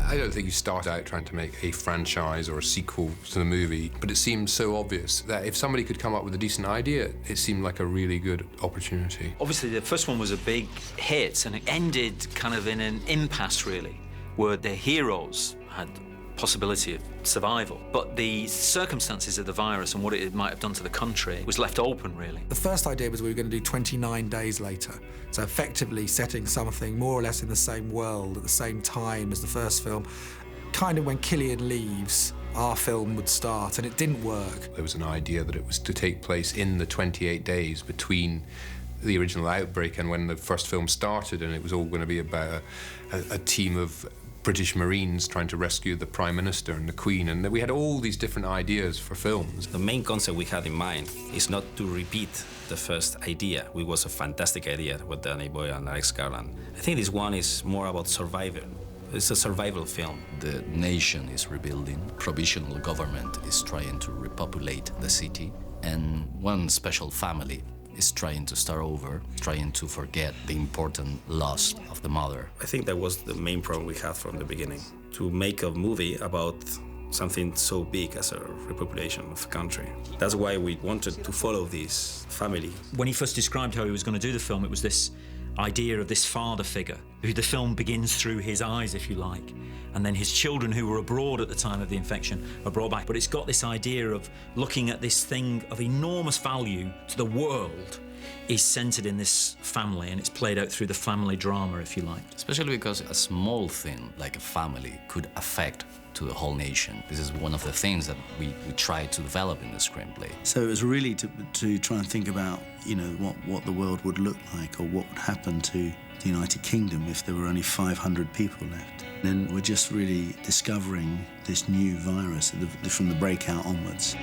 I don't think you start out trying to make a franchise or a sequel to the movie, but it seemed so obvious that if somebody could come up with a decent idea, it seemed like a really good opportunity. Obviously, the first one was a big hit, and it ended kind of in an impasse, really, where the heroes had possibility of survival. But the circumstances of the virus and what it might have done to the country was left open, really. The first idea was we were going to do 29 days later, so effectively setting something more or less in the same world at the same time as the first film. Kind of when Cillian leaves, our film would start, and it didn't work. There was an idea that it was to take place in the 28 days between the original outbreak and when the first film started, and it was all going to be about a team of British Marines trying to rescue the Prime Minister and the Queen, and we had all these different ideas for films. The main concept we had in mind is not to repeat the first idea, which was a fantastic idea with Danny Boyle and Alex Garland. I think this one is more about survival. It's a survival film. The nation is rebuilding, provisional government is trying to repopulate the city, and one special family is trying to start over, trying to forget the important loss of the mother. I think that was the main problem we had from the beginning, to make a movie about something so big as a repopulation of a country. That's why we wanted to follow this family. When he first described how he was going to do the film, it was this idea of this father figure, who the film begins through his eyes, if you like, and then his children who were abroad at the time of the infection are brought back. But it's got this idea of looking at this thing of enormous value to the world is centred in this family, and it's played out through the family drama, if you like. Especially because a small thing like a family could affect to the whole nation. This is one of the things that we tried to develop in the screenplay. So it was really to try and think about, you know, what the world would look like, or what would happen to the United Kingdom if there were only 500 people left. And then we're just really discovering this new virus from the breakout onwards.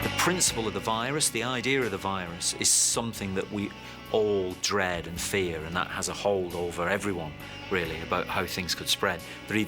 The principle of the virus, the idea of the virus, is something that we all dread and fear, and that has a hold over everyone, really, about how things could spread. They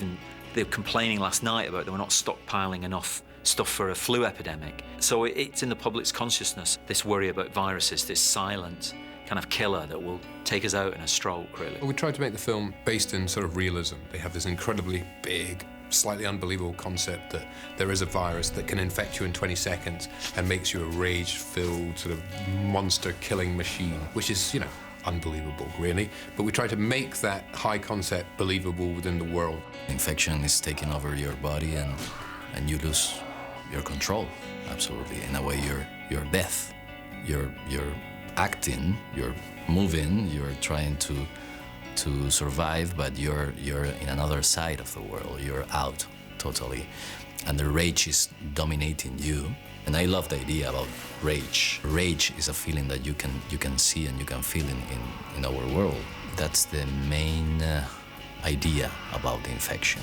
were complaining last night about they were not stockpiling enough stuff for a flu epidemic. So it's in the public's consciousness, this worry about viruses, this silent kind of killer that will take us out in a stroke, really. We tried to make the film based in sort of realism. They have this incredibly big, slightly unbelievable concept that there is a virus that can infect you in 20 seconds and makes you a rage-filled sort of monster-killing machine, which is, you know, unbelievable, really. But we try to make that high concept believable within the world. Infection is taking over your body, and you lose your control, absolutely. In a way, you're death. You're acting, you're moving, you're trying to survive, but you're in another side of the world. You're out totally, and the rage is dominating you. And I love the idea about rage. Rage is a feeling that you can see and you can feel in our world. That's the main idea about the infection,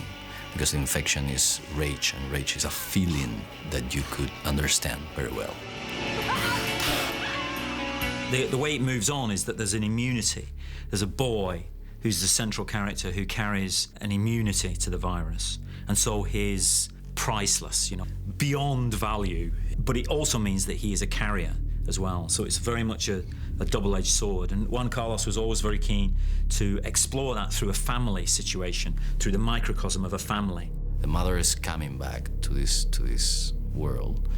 because the infection is rage, and rage is a feeling that you could understand very well. The way it moves on is that there's an immunity. There's a boy who's the central character who carries an immunity to the virus, and so he's priceless, you know, beyond value. But it also means that he is a carrier as well, so it's very much a double-edged sword. And Juan Carlos was always very keen to explore that through a family situation, through the microcosm of a family. The mother is coming back to this world,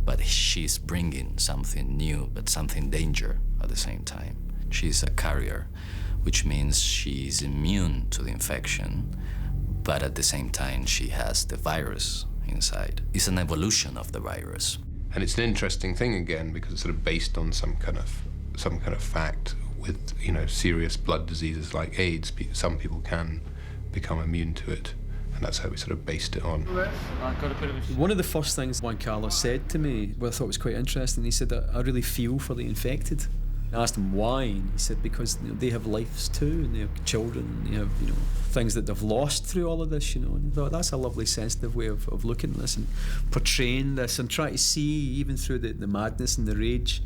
but she's bringing something new, but something danger at the same time. She's a carrier, which means she's immune to the infection, but at the same time she has the virus inside. It's an evolution of the virus. And it's an interesting thing again, because it's sort of based on some kind of fact. With, you know, serious blood diseases like AIDS, some people can become immune to it, and that's how we sort of based it on. One of the first things Juan Carlos said to me, what I thought was quite interesting, he said that I really feel for the infected. I asked him why, and he said because, you know, they have lives too, and they have children, and they have, you know, things that they've lost through all of this, you know. And I thought that's a lovely, sensitive way of looking at this and portraying this, and trying to see, even through the madness and the rage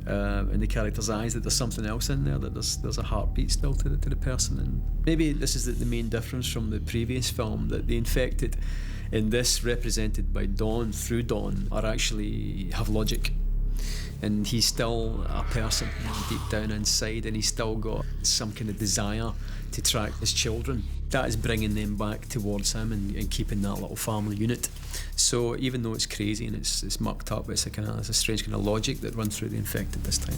in the character's eyes, that there's something else in there, that there's a heartbeat still to the person. And maybe this is the main difference from the previous film, that the infected in this, represented by Dawn, through Dawn, are actually have logic. and he's still a person, you know, deep down inside, and he's still got some kind of desire to track his children. That is bringing them back towards him and keeping that little family unit. So even though it's crazy and it's mucked up, it's a strange kind of logic that runs through The Infected this time.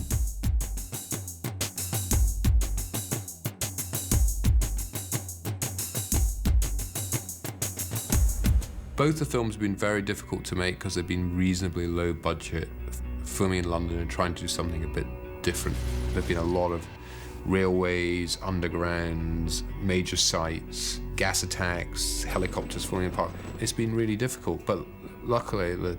Both the films have been very difficult to make because they've been reasonably low budget, filming in London and trying to do something a bit different. There've been a lot of railways, undergrounds, major sites, gas attacks, helicopters falling apart. It's been really difficult, but luckily the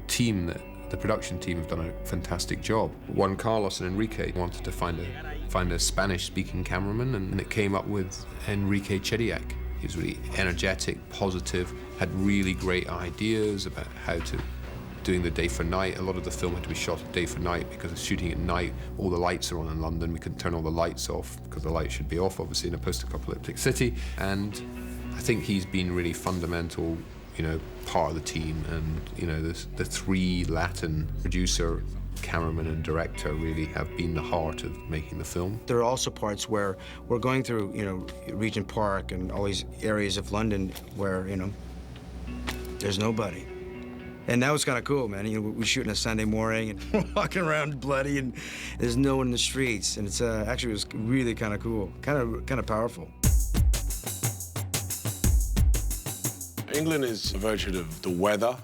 production team have done a fantastic job. Juan Carlos and Enrique wanted to find a Spanish-speaking cameraman, and it came up with Enrique Chediak. He was really energetic, positive, had really great ideas about how to doing the day for night. A lot of the film had to be shot day for night because of shooting at night. All the lights are on in London. We couldn't turn all the lights off because the lights should be off, obviously, in a post-apocalyptic city. And I think he's been really fundamental, you know, part of the team. And, you know, the three Latin producer, cameraman and director really have been the heart of making the film. There are also parts where we're going through, you know, Regent Park and all these areas of London where, you know, there's nobody. And that was kind of cool, man. You know, we're shooting a Sunday morning and we're walking around bloody and there's no one in the streets. And it's actually it was really kind of cool, kind of powerful. England is a virtue of the weather.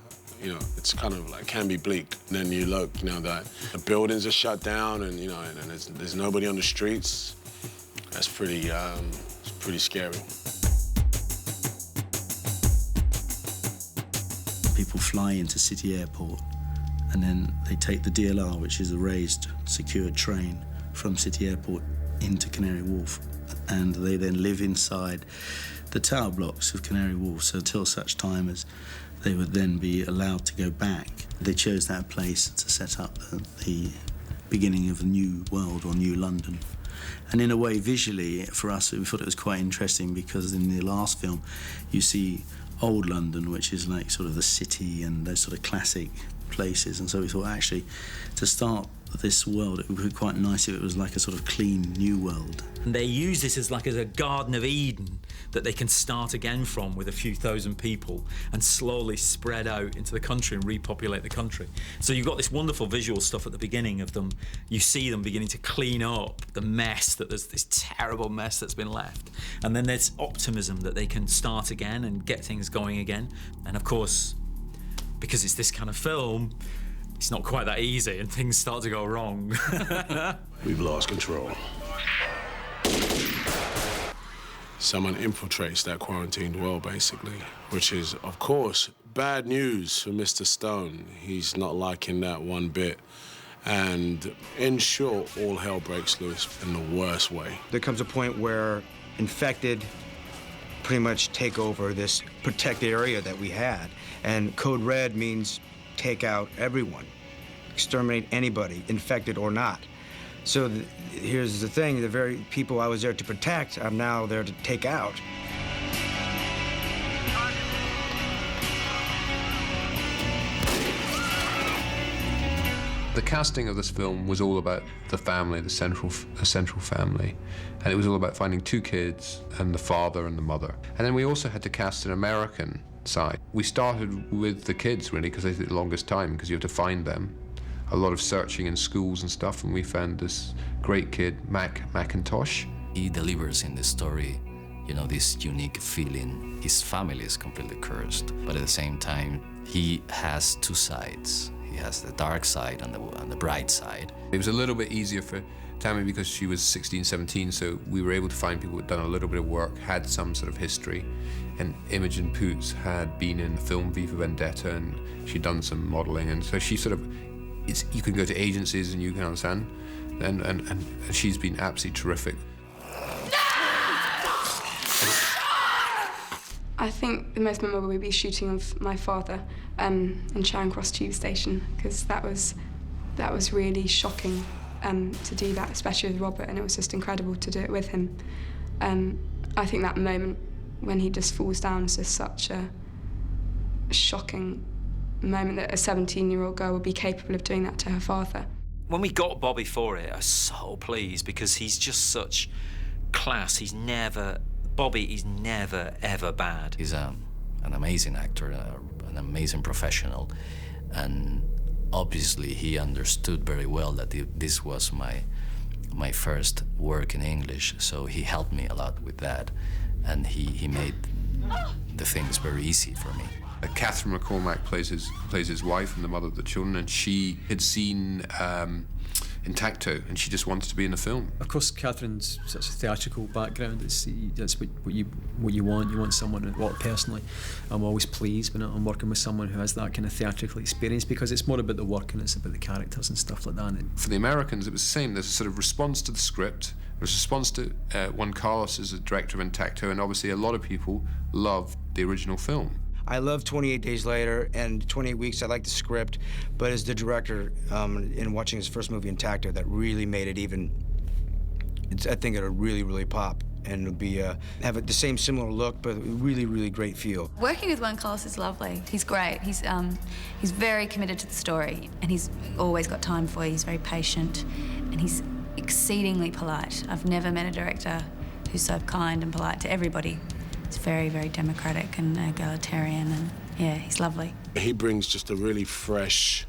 You know, it's kind of like, can be bleak. And then you look, you know, that the buildings are shut down and, you know, and there's nobody on the streets. That's pretty, it's pretty scary. People fly into City Airport and then they take the DLR, which is a raised, secured train from City Airport into Canary Wharf. And they then live inside the tower blocks of Canary Wharf, so until such time as they would then be allowed to go back. They chose that place to set up the beginning of a new world or new London. And in a way, visually, for us, we thought it was quite interesting because in the last film, you see old London, which is like sort of the city and those sort of classic places. And so we thought, actually, to start this world, it would be quite nice if it was like a sort of clean new world. And they use this as a Garden of Eden that they can start again from with a few thousand people and slowly spread out into the country and repopulate the country. So you've got this wonderful visual stuff at the beginning of them. You see them beginning to clean up the mess, that there's this terrible mess that's been left. And then there's optimism that they can start again and get things going again. And of course, because it's this kind of film, it's not quite that easy and things start to go wrong. We've lost control. Someone infiltrates that quarantined world, basically, which is, of course, bad news for Mr. Stone. He's not liking that one bit. And in short, all hell breaks loose in the worst way. There comes a point where infected pretty much take over this protected area that we had. And Code Red means take out everyone, exterminate anybody, infected or not. So here's the thing, the very people I was there to protect, I'm now there to take out. The casting of this film was all about the family, the central family. And it was all about finding two kids and the father and the mother. And then we also had to cast an American side. We started with the kids, really, because they took the longest time, because you have to find them. A lot of searching in schools and stuff, and we found this great kid, Macintosh. He delivers in the story, you know, this unique feeling. His family is completely cursed, but at the same time, he has two sides. He has the dark side and the bright side. It was a little bit easier for Tammy because she was 16, 17, so we were able to find people who had done a little bit of work, had some sort of history. And Imogen Poots had been in the film Viva Vendetta, and she'd done some modeling, and so she sort of, you can go to agencies and you can understand, and she's been absolutely terrific. I think the most memorable would be shooting of my father in Charing Cross Tube Station, because that was really shocking to do that, especially with Robert, and it was just incredible to do it with him. I think that moment when he just falls down is just such a shocking moment that a 17-year-old girl would be capable of doing that to her father. When we got Bobby for it, I was so pleased because he's just such class. Bobby is never, ever bad. He's an amazing actor, an amazing professional, and obviously he understood very well that this was my first work in English, so he helped me a lot with that, and he made the things very easy for me. Catherine McCormack plays his wife and the mother of the children, and she had seen Intacto, and she just wanted to be in the film. Of course, Catherine's such a theatrical background. That's what you want. You want someone. Well, personally, I'm always pleased when I'm working with someone who has that kind of theatrical experience, because it's more about the work and it's about the characters and stuff like that. For the Americans, it was the same. There's a sort of response to the script. There's a response to Juan Carlos as a director of Intacto, and obviously a lot of people loved the original film. I love 28 Days Later and 28 Weeks. I like the script, but as the director, in watching his first movie, Intacto, that really made it even. I think it'll really, really pop, and it'll be have the same similar look, but really, really great feel. Working with Juan Carlos is lovely. He's great. He's very committed to the story, and he's always got time for you. He's very patient, and he's exceedingly polite. I've never met a director who's so kind and polite to everybody. He's very, very democratic and egalitarian, and yeah, he's lovely. He brings just a really fresh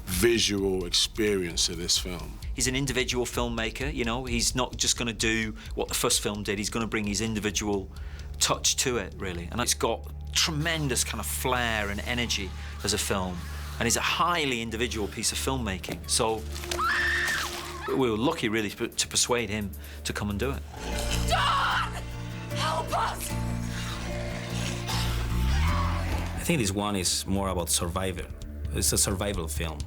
visual experience to this film. He's an individual filmmaker, you know. He's not just going to do what the first film did. He's going to bring his individual touch to it, really. And it's got tremendous kind of flair and energy as a film. And it's a highly individual piece of filmmaking. So we were lucky, really, to persuade him to come and do it. Don! Help us! I think this one is more about survivor. It's a survival film.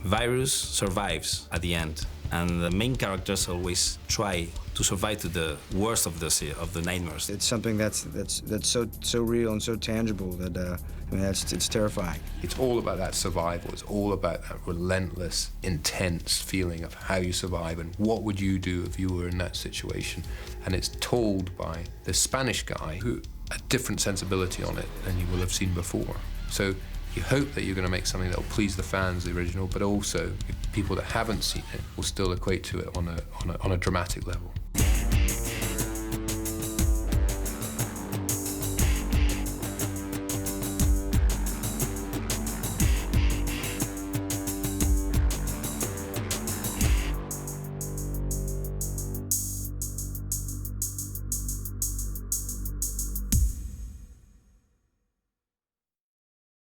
Virus survives at the end, and the main characters always try to survive to the worst of the nightmares. It's something that's so real and so tangible that I mean, it's terrifying. It's all about that survival. It's all about that relentless, intense feeling of how you survive and what would you do if you were in that situation. And it's told by this Spanish guy who a different sensibility on it than you will have seen before. So you hope that you're going to make something that will please the fans, the original, but also people that haven't seen it will still equate to it on a dramatic level.